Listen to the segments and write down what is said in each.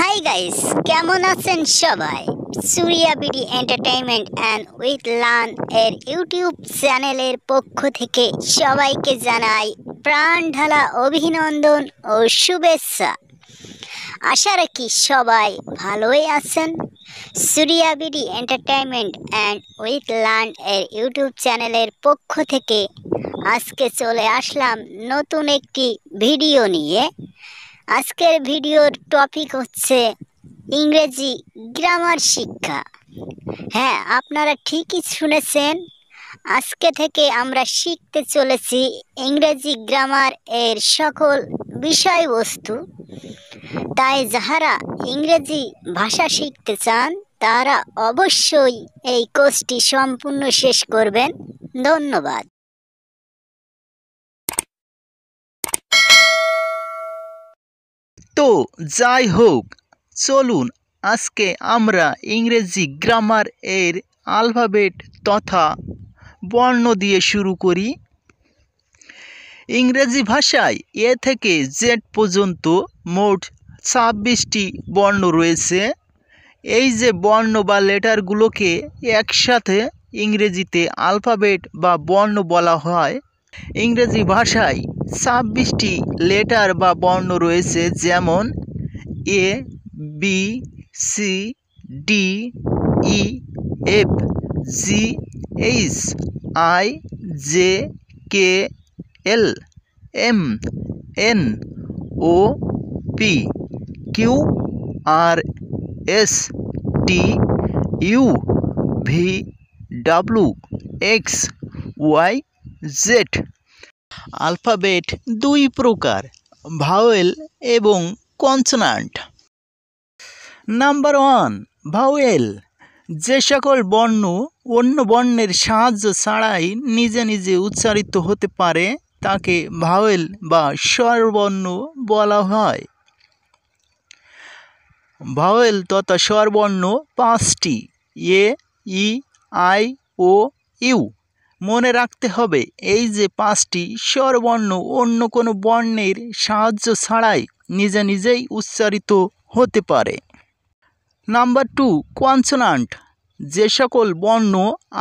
Hi guys, কেমন আছেন সবাই? Suriya BD entertainment and with learn এর ইউটিউব চ্যানেলের পক্ষ থেকে সবাইকে জানাই প্রাণ ঢালা অভিনন্দন ও শুভেচ্ছা। আশা রাখি সবাই ভালোই আছেন। Suriya BD entertainment and with learn এর ইউটিউব চ্যানেলের পক্ষ থেকে আজকে চলে আসলাম নতুন একটি ভিডিও নিয়ে। আজকের ভিডিওর টপিক হচ্ছে ইংরেজি গ্রামার শিক্ষা। হ্যাঁ, আপনারা ঠিকই শুনেছেন, আজকে থেকে আমরা শিখতে চলেছি ইংরেজি গ্রামার এর সকল বিষয়বস্তু। তাই যারা ইংরেজি ভাষা শিখতে চান তারা অবশ্যই এই কোর্সটি সম্পূর্ণ শেষ করবেন। ধন্যবাদ। তো যাই হোক, চলুন আজকে আমরা ইংরেজি গ্রামার এর অ্যালফাবেট তথা বর্ণ দিয়ে শুরু করি। ইংরেজি ভাষায় এ থেকে জেড পর্যন্ত মোট 26টি বর্ণ রয়েছে। এই যে বর্ণ বা লেটারগুলোকে একসাথে ইংরেজিতে অ্যালফাবেট বা বর্ণ বলা হয়। ইংরেজি ভাষায় 26টি লেটার বা বর্ণ রয়েছে, যেমন A, B, C, D, E, F, G, H, I, J, K, L, M, N, O, P, Q, R, S, T, U, V, W, X, Y, Z. Alphabet দুই প্রকার, ভাওয়েল এবং কনসোনান্ট। Number 1, vowel. যে সকল বর্ণ অন্য বর্ণের সাহায্য ছাড়াই নিজে নিজে উচ্চারিত হতে পারে তাকে ভাওয়েল বা স্বরবর্ণ বলা হয়। ভাওয়েল তথা স্বরবর্ণ 5টি: এ, ই, আই, ও, ইউ। মনে রাখতে হবে, এই যে 5টি স্বরবর্ণ অন্য কোনো বর্ণের সাহায্য ছাড়াই নিজে নিজেই উচ্চারিত হতে পারে। Number 2, consonant. যে সকল বর্ণ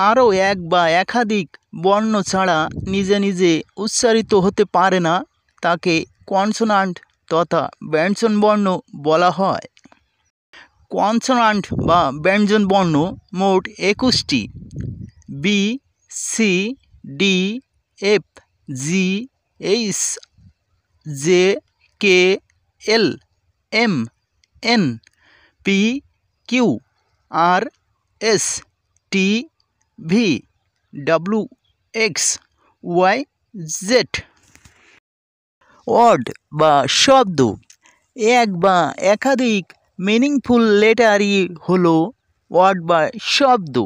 আরও এক বা একাধিক বর্ণ ছাড়া নিজে নিজে উচ্চারিত হতে পারে না তাকে কনসোনান্ট তথা ব্যঞ্জন বর্ণ বলা হয়। কনসোনান্ট বা ব্যঞ্জন বর্ণ মোট 21টি: B, C, D, F, G, H, J, K, L, M, N, P, Q, R, S, T, V, W, X, Y, Z. Word বা শব্দ। এক বা একাধিক মিনিংফুল লেটারই হলো ওয়ার্ড বা শব্দ।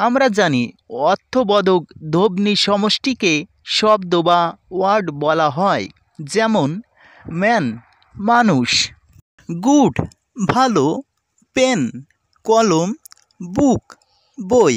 আমরা জানি অর্থবোধক ধ্বনি সমষ্টিকে শব্দ বা ওয়ার্ড বলা হয়, যেমন ম্যান মানুষ, গুড ভালো, পেন কলম, বুক বই।